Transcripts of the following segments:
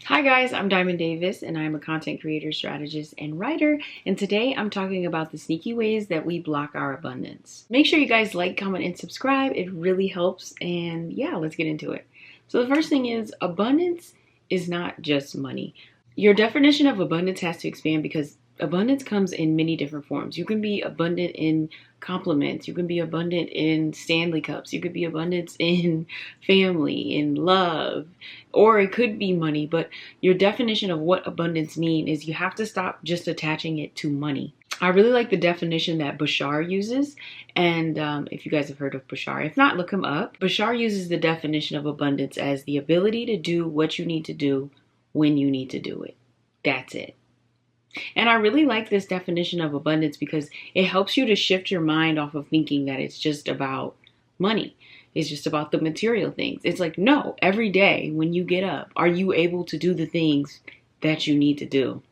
Hi guys, I'm Diamond Davis and I'm a content creator, strategist, and writer. And today I'm talking about the sneaky ways that we block our abundance. Make sure you guys like, comment, and subscribe. It really helps. And yeah, let's get into it. So the first thing is abundance is not just money. Your definition of abundance has to expand because abundance comes in many different forms. You can be abundant in compliments. You can be abundant in Stanley Cups. You could be abundant in family, in love, or it could be money. But your definition of what abundance means is you have to stop just attaching it to money. I really like the definition that Bashar uses. And if you guys have heard of Bashar, if not, look him up. Bashar uses the definition of abundance as the ability to do what you need to do when you need to do it. That's it. And I really like this definition of abundance because it helps you to shift your mind off of thinking that it's just about money. It's just about the material things. It's like, no, every day when you get up, are you able to do the things that you need to do?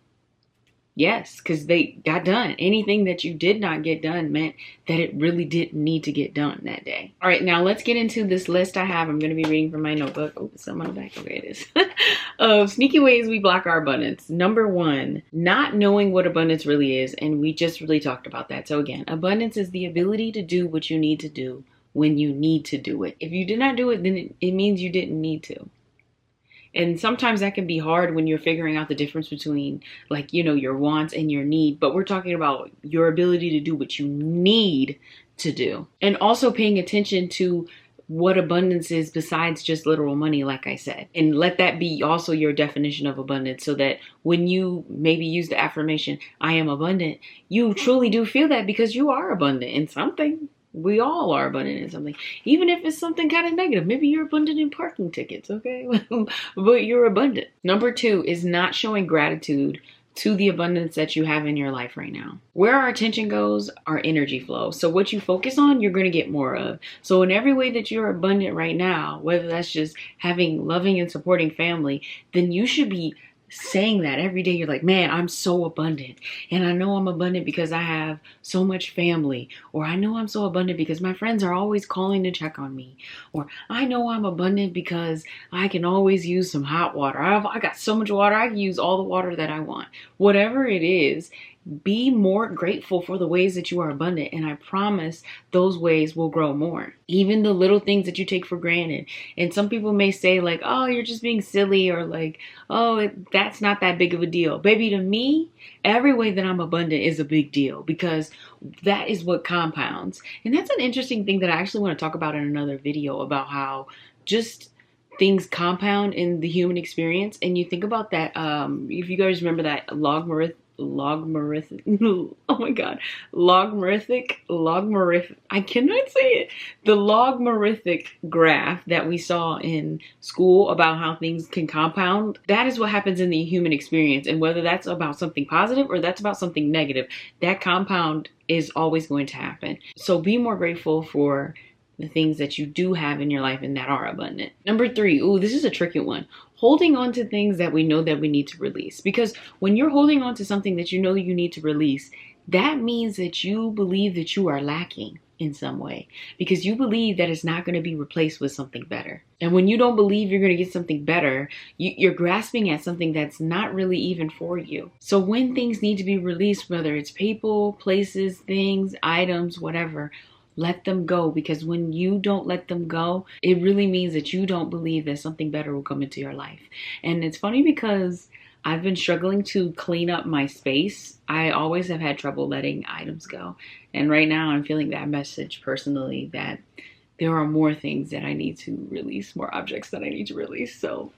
Yes, because they got done. Anything that you did not get done meant that it really didn't need to get done that day. All right, now let's get into this list I have. I'm going to be reading from my notebook. Oh, some on the back. Okay, it is. Of sneaky ways we block our abundance. Number one, not knowing what abundance really is. And we just really talked about that. So again, abundance is the ability to do what you need to do when you need to do it. If you did not do it, then it means you didn't need to. And sometimes that can be hard when you're figuring out the difference between, like, your wants and your need. But we're talking about your ability to do what you need to do. And also paying attention to what abundance is besides just literal money, like I said. And let that be also your definition of abundance so that when you maybe use the affirmation, I am abundant, you truly do feel that because you are abundant in something. We all are abundant in something, even if it's something kind of negative. Maybe you're abundant in parking tickets, okay? But you're abundant. Number two is not showing gratitude to the abundance that you have in your life right now. Where our attention goes, our energy flows. So what you focus on, you're going to get more of. So in every way that you're abundant right now, whether that's just having loving and supporting family, then you should be saying that every day. You're like, man, I'm so abundant. And I know I'm abundant because I have so much family. Or I know I'm so abundant because my friends are always calling to check on me. Or I know I'm abundant because I can always use some hot water. I got so much water, I can use all the water that I want. Whatever it is, be more grateful for the ways that you are abundant, and I promise those ways will grow more. Even the little things that you take for granted. And some people may say like, oh, you're just being silly, or like, oh, that's not that big of a deal. Baby, to me, every way that I'm abundant is a big deal because that is what compounds. And that's an interesting thing that I actually want to talk about in another video about how just things compound in the human experience. And you think about that, if you guys remember that logarithmic, I cannot say it. The logarithmic graph that we saw in school about how things can compound. That is what happens in the human experience. And whether that's about something positive or that's about something negative, that compound is always going to happen. So be more grateful for the things that you do have in your life and that are abundant. Number three, this is a tricky one. Holding on to things that we know that we need to release. Because when you're holding on to something that you know you need to release, that means that you believe that you are lacking in some way. Because you believe that it's not going to be replaced with something better. And when you don't believe you're going to get something better, you're grasping at something that's not really even for you. So when things need to be released, whether it's people, places, things, items, whatever, let them go, because when you don't let them go, it really means that you don't believe that something better will come into your life. And it's funny because I've been struggling to clean up my space. I always have had trouble letting items go. And right now I'm feeling that message personally, that there are more things that I need to release, more objects that I need to release. So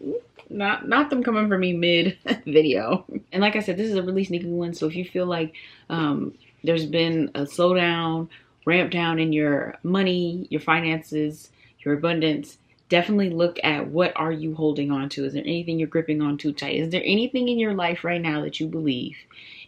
not them coming for me mid video. And like I said, this is a really sneaky one. So if you feel like there's been a slowdown, ramp down in your money, your finances, your abundance, definitely look at what are you holding on to. Is there anything you're gripping on too tight? Is there anything in your life right now that you believe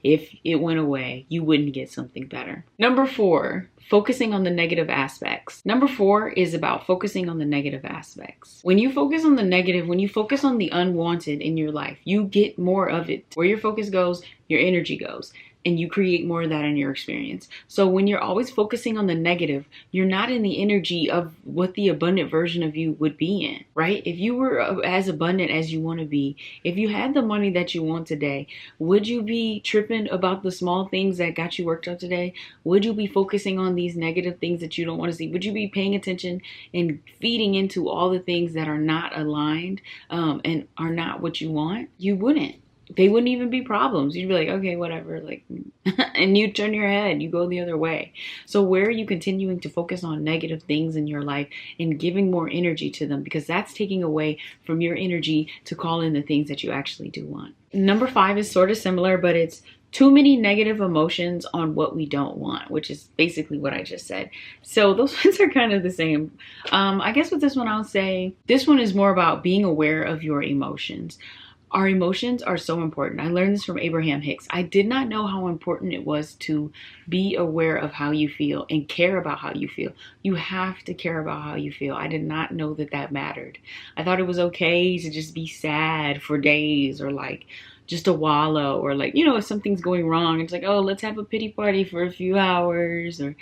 if it went away, you wouldn't get something better? Number four, focusing on the negative aspects. Number four is about focusing on the negative aspects. When you focus on the negative, when you focus on the unwanted in your life, you get more of it. Where your focus goes, your energy goes. and you create more of that in your experience. So when you're always focusing on the negative, you're not in the energy of what the abundant version of you would be in, right? If you were as abundant as you want to be, if you had the money that you want today, would you be tripping about the small things that got you worked up today? Would you be focusing on these negative things that you don't want to see? Would you be paying attention and feeding into all the things that are not aligned and are not what you want? You wouldn't. They wouldn't even be problems. You'd be like, okay, whatever, like, and you turn your head, you go the other way. So where are you continuing to focus on negative things in your life and giving more energy to them? Because that's taking away from your energy to call in the things that you actually do want. Number 5 is sort of similar, but it's too many negative emotions on what we don't want, which is basically what I just said. So those ones are kind of the same. I guess with this one, I'll say this one is more about being aware of your emotions. Our emotions are so important. I learned this from Abraham Hicks. I did not know how important it was to be aware of how you feel and care about how you feel. You have to care about how you feel. I did not know that that mattered. I thought it was okay to just be sad for days, or like just to wallow, or like, if something's going wrong, it's like, oh, let's have a pity party for a few hours, or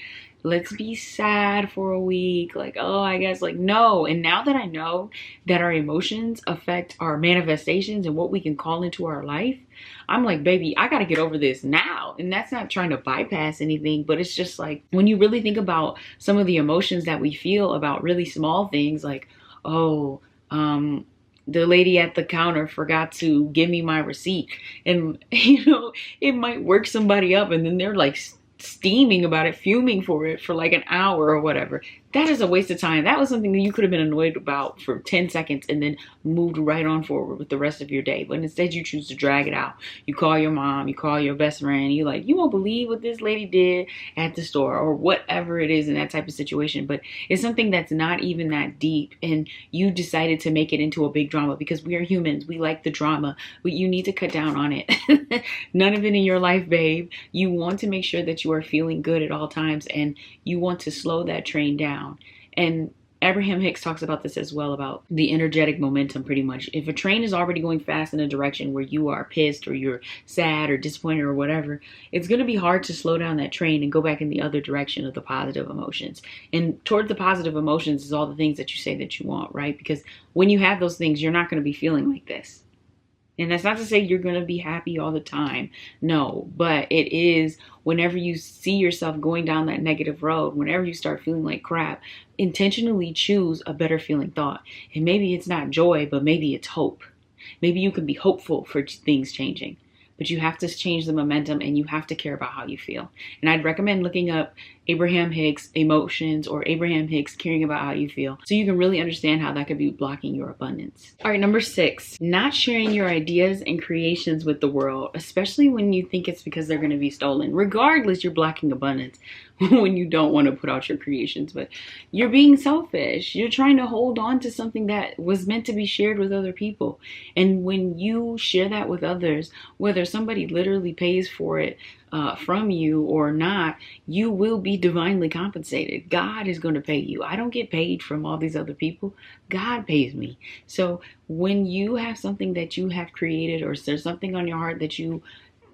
let's be sad for a week. Like, oh, I guess, like, no. And now that I know that our emotions affect our manifestations and what we can call into our life, I'm like, baby, I got to get over this now. And that's not trying to bypass anything, but it's just like, when you really think about some of the emotions that we feel about really small things, like, oh, the lady at the counter forgot to give me my receipt. And, it might work somebody up, and then they're like steaming about it, fuming for it for like an hour or whatever. That is a waste of time. That was something that you could have been annoyed about for 10 seconds and then moved right on forward with the rest of your day. But instead you choose to drag it out. You call your mom, you call your best friend, you're like, you won't believe what this lady did at the store, or whatever it is in that type of situation. But it's something that's not even that deep, and you decided to make it into a big drama because we are humans. We like the drama, but you need to cut down on it. None of it in your life, babe. You want to make sure that you are feeling good at all times, and you want to slow that train down. And Abraham Hicks talks about this as well, about the energetic momentum, pretty much. If a train is already going fast in a direction where you are pissed or you're sad or disappointed or whatever, it's going to be hard to slow down that train and go back in the other direction of the positive emotions. And toward the positive emotions is all the things that you say that you want, right? Because when you have those things, you're not going to be feeling like this. And that's not to say you're going to be happy all the time. No, but it is whenever you see yourself going down that negative road, whenever you start feeling like crap, intentionally choose a better feeling thought. And maybe it's not joy, but maybe it's hope. Maybe you can be hopeful for things changing. But you have to change the momentum, and you have to care about how you feel. And I'd recommend looking up Abraham Hicks emotions, or Abraham Hicks caring about how you feel, so you can really understand how that could be blocking your abundance. All right, number 6, not sharing your ideas and creations with the world, especially when you think it's because they're going to be stolen. Regardless, you're blocking abundance when you don't want to put out your creations, but you're being selfish. You're trying to hold on to something that was meant to be shared with other people. And when you share that with others, whether somebody literally pays for it from you or not, you will be divinely compensated. God is going to pay you. I don't get paid from all these other people. God pays me. So when you have something that you have created, or there's something on your heart that you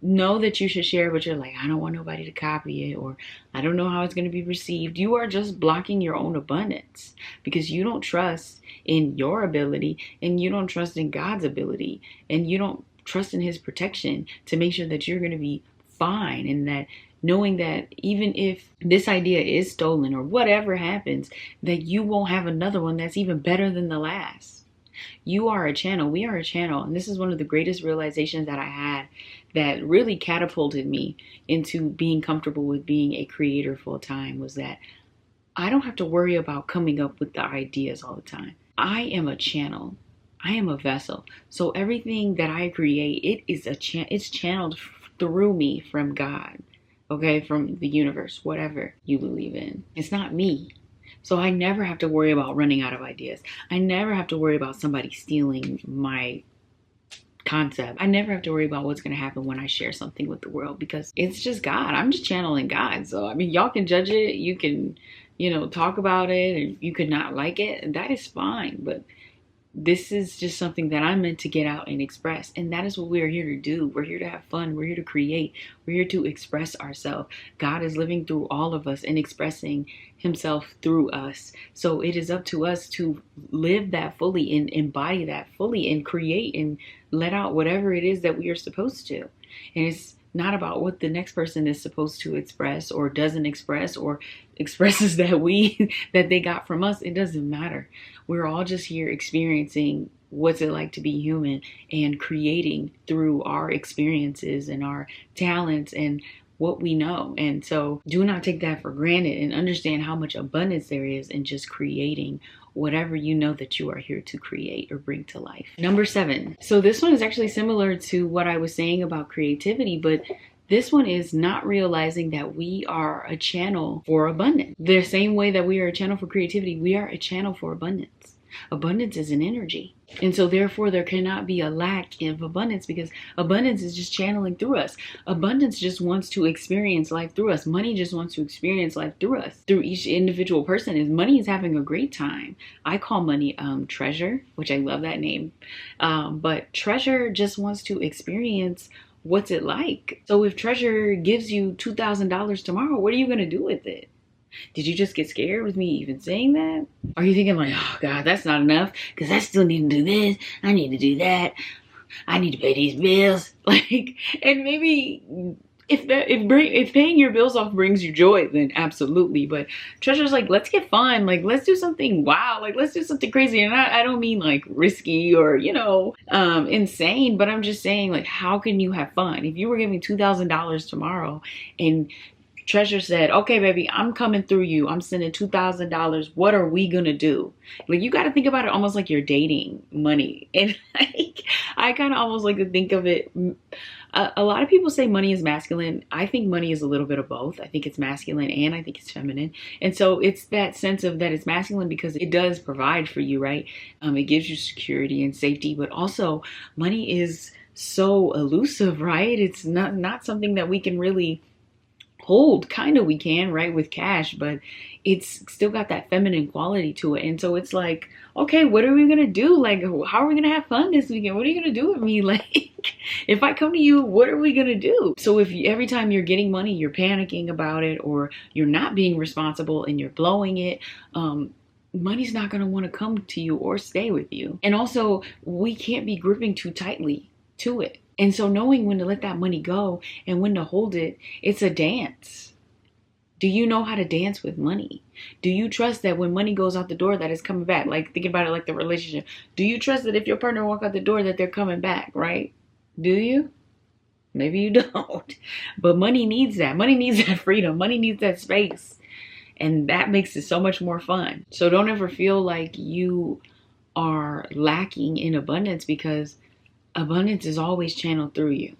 know that you should share, but you're like, I don't want nobody to copy it, or I don't know how it's going to be received, you are just blocking your own abundance, because you don't trust in your ability, and you don't trust in God's ability, and you don't trust in his protection to make sure that you're going to be fine, and that knowing that even if this idea is stolen or whatever happens, that you won't have another one that's even better than the last. You are a channel. We are a channel. And this is one of the greatest realizations that I had that really catapulted me into being comfortable with being a creator full time, was that I don't have to worry about coming up with the ideas all the time. I am a channel. I am a vessel. So everything that I create, it's channeled through me from God. Okay, from the universe, whatever you believe in. It's not me. So I never have to worry about running out of ideas. I never have to worry about somebody stealing my concept. I never have to worry about what's going to happen when I share something with the world, because it's just God. I'm just channeling God. So, I mean, y'all can judge it. You can, talk about it, and you could not like it, and that is fine. But this is just something that I'm meant to get out and express. And that is what we are here to do. We're here to have fun. We're here to create. We're here to express ourselves. God is living through all of us and expressing himself through us. So it is up to us to live that fully and embody that fully and create and let out whatever it is that we are supposed to. And it's not about what the next person is supposed to express or doesn't express or expresses that they got from us. It doesn't matter. We're all just here experiencing what's it like to be human and creating through our experiences and our talents and what we know. And so do not take that for granted and understand how much abundance there is in just creating whatever you know that you are here to create or bring to life. Number 7. So this one is actually similar to what I was saying about creativity, but this one is not realizing that we are a channel for abundance. The same way that we are a channel for creativity, we are a channel for abundance. Abundance is an energy. And so therefore there cannot be a lack of abundance because abundance is just channeling through us. Abundance just wants to experience life through us. Money just wants to experience life through us. Through each individual person. Is money is having a great time. I call money treasure, which I love that name. But treasure just wants to experience what's it like. So if treasure gives you $2,000 tomorrow, what are you going to do with it? Did you just get scared with me even saying that? Are you thinking like, oh God, that's not enough because I still need to do this. I need to do that. I need to pay these bills. Like, and maybe if paying your bills off brings you joy, then absolutely. But treasure's like, let's get fun. Like, let's do something wow. Like, let's do something crazy. And I don't mean like risky or, insane, but I'm just saying like, how can you have fun? If you were giving $2,000 tomorrow and Treasure said, okay, baby, I'm coming through you. I'm sending $2,000. What are we going to do? Like, you got to think about it almost like you're dating money. And like, I kind of almost like to think of it. A lot of people say money is masculine. I think money is a little bit of both. I think it's masculine and I think it's feminine. And so it's that sense of that it's masculine because it does provide for you, right? It gives you security and safety, but also money is so elusive, right? It's not something that we can really hold. Kind of we can, right, with cash, but it's still got that feminine quality to it. And so it's like, okay, what are we gonna do? Like, how are we gonna have fun this weekend? What are you gonna do with me? Like, if I come to you, what are we gonna do? So if every time you're getting money, you're panicking about it, or you're not being responsible and you're blowing it, money's not gonna want to come to you or stay with you. And also, we can't be gripping too tightly to it. And so knowing when to let that money go and when to hold it, it's a dance. Do you know how to dance with money? Do you trust that when money goes out the door that it's coming back? Like, think about it like the relationship. Do you trust that if your partner walk out the door that they're coming back, right? Do you? Maybe you don't. But money needs that. Money needs that freedom. Money needs that space. And that makes it so much more fun. So don't ever feel like you are lacking in abundance, because abundance is always channeled through you.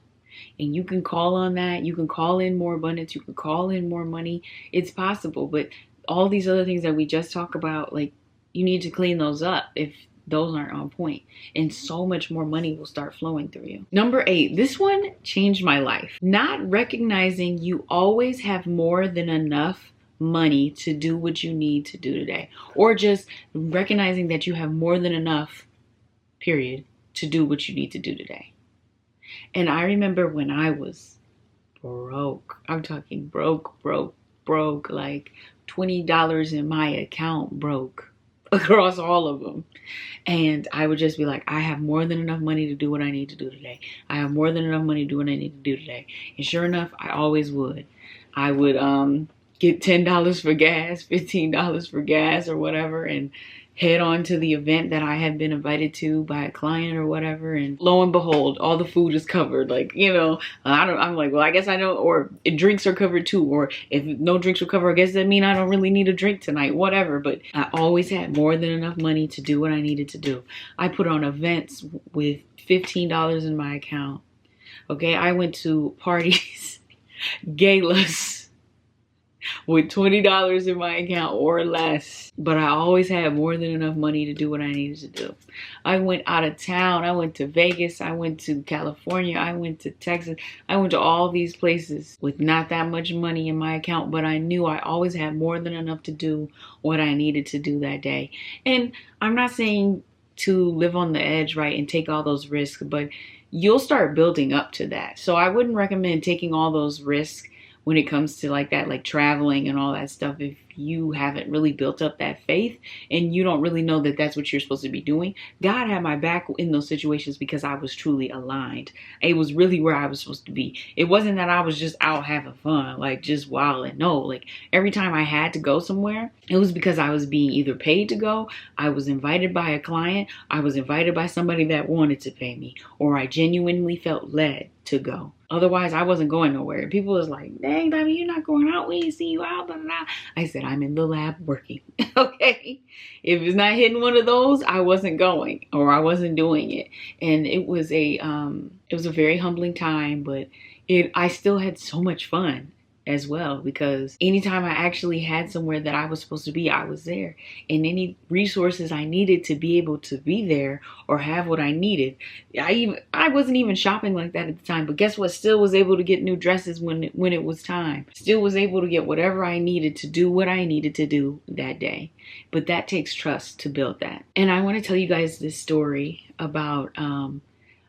And you can call on that. You can call in more abundance. You can call in more money. It's possible. But all these other things that we just talked about, like, you need to clean those up if those aren't on point. And so much more money will start flowing through you. Number 8, this one changed my life. Not recognizing you always have more than enough money to do what you need to do today. Or just recognizing that you have more than enough, period, to do what you need to do today. And I remember when I was broke, I'm talking broke, like $20 in my account broke across all of them. And I would just be like, I have more than enough money to do what I need to do today. I have more than enough money to do what I need to do today. And sure enough, I always would. I would get $10 for gas, $15 for gas or whatever, and head on to the event that I had been invited to by a client or whatever. And lo and behold, all the food is covered. Like, I'm like, well, I guess I don't, or if drinks are covered too, or if no drinks are covered, I guess that means I don't really need a drink tonight, whatever. But I always had more than enough money to do what I needed to do. I put on events with $15 in my account. Okay, I went to parties, galas, with $20 in my account or less. But I always had more than enough money to do what I needed to do. I went out of town. I went to Vegas. I went to California. I went to Texas. I went to all these places with not that much money in my account. But I knew I always had more than enough to do what I needed to do that day. And I'm not saying to live on the edge, right, and take all those risks, but you'll start building up to that. So I wouldn't recommend taking all those risks when it comes to like that, like traveling and all that stuff, if you haven't really built up that faith and you don't really know that that's what you're supposed to be doing. God had my back in those situations because I was truly aligned. It was really where I was supposed to be. It wasn't that I was just out having fun, like just wilding. No, like every time I had to go somewhere, it was because I was being either paid to go, I was invited by a client, I was invited by somebody that wanted to pay me, or I genuinely felt led to go. Otherwise, I wasn't going nowhere. People was like, dang, baby, you're not going out. We ain't see you out. Blah, blah, blah. I said, I'm in the lab working. Okay. If it's not hitting one of those, I wasn't going or I wasn't doing it. And it was a very humbling time, but I still had so much fun as well, because anytime I actually had somewhere that I was supposed to be, I was there. And any resources I needed to be able to be there or have what I needed, I wasn't even shopping like that at the time, but guess what? Still was able to get new dresses when it was time. Still was able to get whatever I needed to do what I needed to do that day. But that takes trust to build that. And I want to tell you guys this story about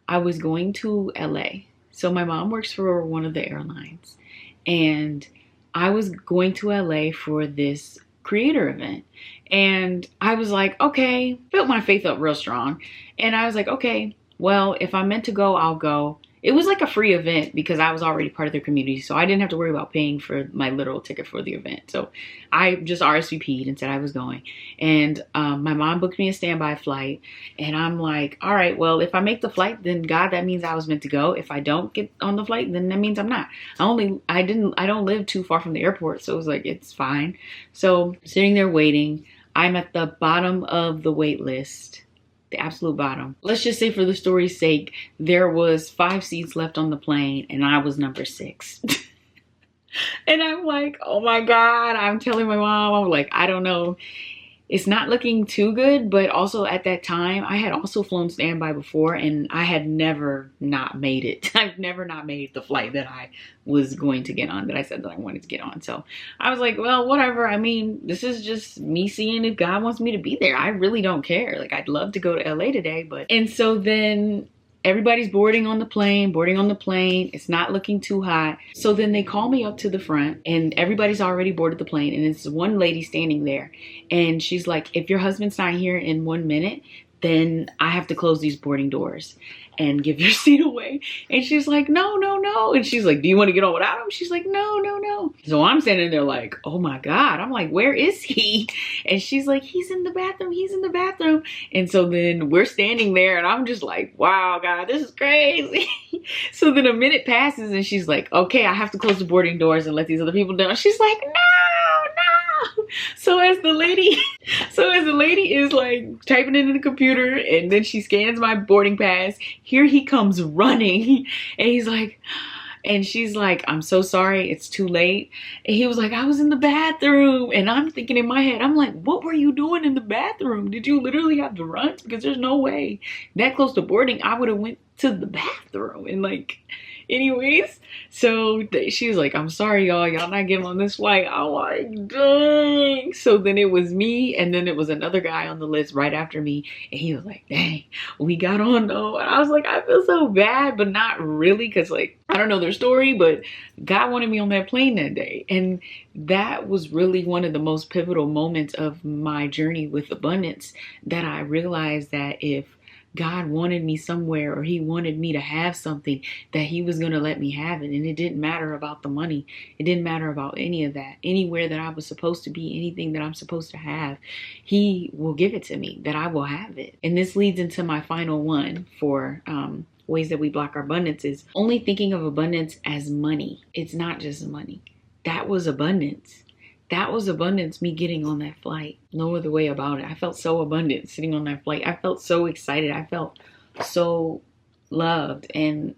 I was going to LA. So my mom works for one of the airlines. And I was going to LA for this creator event. And I was like, okay, built my faith up real strong. And I was like, okay, well, if I'm meant to go, I'll go. It was like a free event because I was already part of their community. So I didn't have to worry about paying for my literal ticket for the event. So I just RSVP'd and said I was going. And my mom booked me a standby flight. And I'm like, all right, well, if I make the flight, then God, that means I was meant to go. If I don't get on the flight, then that means I'm not. I don't live too far from the airport. So it was like, it's fine. So sitting there waiting, I'm at the bottom of the wait list. The absolute bottom. Let's just say for the story's sake, there was 5 seats left on the plane and I was number 6. And I'm like, oh my God, I'm telling my mom, I'm like, I don't know. It's not looking too good, but also at that time, I had also flown standby before and I had never not made it. I've never not made the flight that I was going to get on, that I said that I wanted to get on. So I was like, well, whatever. I mean, this is just me seeing if God wants me to be there. I really don't care. Like, I'd love to go to LA today, but, and so then everybody's boarding on the plane. It's not looking too hot. So then they call me up to the front and everybody's already boarded the plane. And it's one lady standing there. And she's like, if your husband's not here in 1 minute, then I have to close these boarding doors and give your seat away. And she's like, no, no, no. And she's like, do you want to get on without him? She's like, no, no, no. So I'm standing there like, oh my God. I'm like, where is he? And she's like, he's in the bathroom. He's in the bathroom. And so then we're standing there and I'm just like, wow, God, this is crazy. So then a minute passes and she's like, okay, I have to close the boarding doors and let these other people down. She's like, no, no. So as the lady is like typing into the computer and then she scans my boarding pass, here he comes running and he's like, and she's like, I'm so sorry, it's too late. And he was like, I was in the bathroom. And I'm thinking in my head, I'm like, what were you doing in the bathroom? Did you literally have to run? Because there's no way that close to boarding, I would have went to the bathroom. And like, anyways, so she was like, I'm sorry, y'all not getting on this flight. I'm like, dang. So then it was me and then it was another guy on the list right after me. And he was like, dang, we got on though. And I was like, I feel so bad, but not really. Cause like, I don't know their story, but God wanted me on that plane that day. And that was really one of the most pivotal moments of my journey with abundance, that I realized that if God wanted me somewhere or he wanted me to have something, that he was going to let me have it. And it didn't matter about the money. It didn't matter about any of that. Anywhere that I was supposed to be, anything that I'm supposed to have, he will give it to me, that I will have it. And this leads into my final one for ways that we block our abundance, is only thinking of abundance as money. It's not just money. That was abundance. That was abundance, me getting on that flight. No other way about it. I felt so abundant sitting on that flight. I felt so excited. I felt so loved. And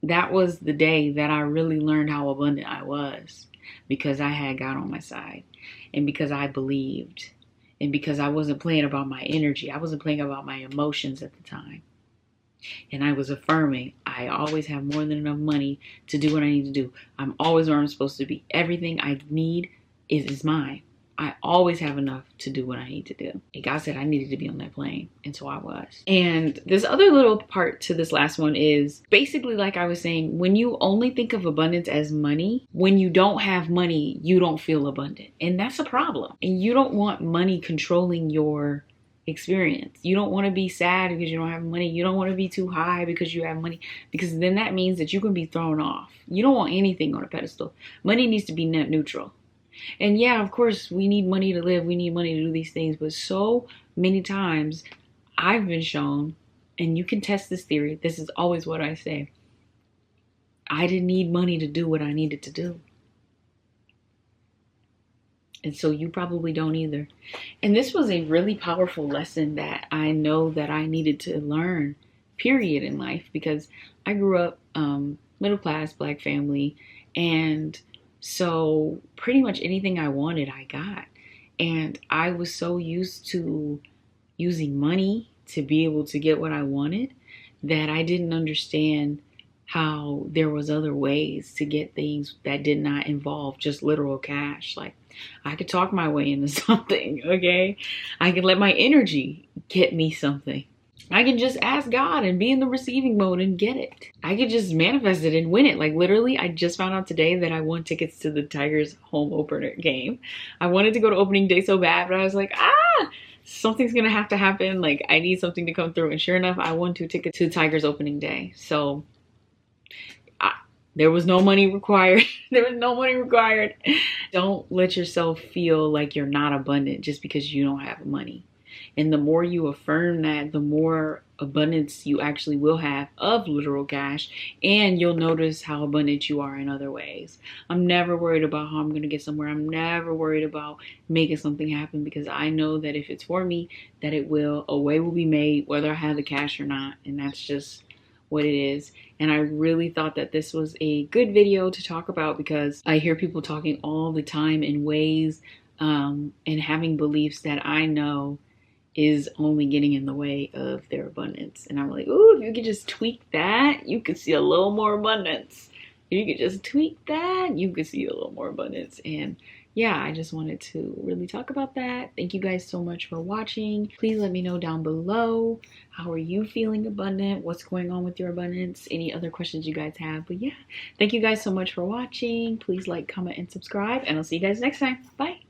that was the day that I really learned how abundant I was, because I had God on my side and because I believed and because I wasn't playing about my energy. I wasn't playing about my emotions at the time. And I was affirming, I always have more than enough money to do what I need to do. I'm always where I'm supposed to be. Everything I need is mine. I always have enough to do what I need to do. And God said I needed to be on that plane, and so I was. And this other little part to this last one is basically, like I was saying, when you only think of abundance as money, when you don't have money, you don't feel abundant. And that's a problem. And you don't want money controlling your experience. You don't want to be sad because you don't have money. You don't want to be too high because you have money, because then that means that you can be thrown off. You don't want anything on a pedestal. Money needs to be net neutral. And yeah, of course, we need money to live. We need money to do these things. But so many times I've been shown, and you can test this theory. This is always what I say. I didn't need money to do what I needed to do. And so you probably don't either. And this was a really powerful lesson that I know that I needed to learn, period, in life, because I grew up middle class, Black family, and so pretty much anything I wanted, I got. And I was so used to using money to be able to get what I wanted that I didn't understand how there was other ways to get things that did not involve just literal cash. Like, I could talk my way into something, okay? I could let my energy get me something. I can just ask God and be in the receiving mode and get it. I could just manifest it and win it. Like, literally, I just found out today that I won tickets to the Tigers home opener game. I wanted to go to opening day so bad, but I was like, something's going to happen. Like, I need something to come through. And sure enough, I won 2 tickets to Tigers opening day. So there was no money required. There was no money required. Don't let yourself feel like you're not abundant just because you don't have money. And the more you affirm that, the more abundance you actually will have of literal cash. And you'll notice how abundant you are in other ways. I'm never worried about how I'm going to get somewhere. I'm never worried about making something happen, because I know that if it's for me, that it will. A way will be made, whether I have the cash or not. And that's just what it is. And I really thought that this was a good video to talk about, because I hear people talking all the time in ways and having beliefs that I know is only getting in the way of their abundance. And I'm like, ooh, if you could just tweak that, you could see a little more abundance. If you could just tweak that, you could see a little more abundance. And yeah, I just wanted to really talk about that. Thank you guys so much for watching. Please let me know down below, how are you feeling abundant? What's going on with your abundance? Any other questions you guys have? But yeah, thank you guys so much for watching. Please like, comment, and subscribe, and I'll see you guys next time. Bye.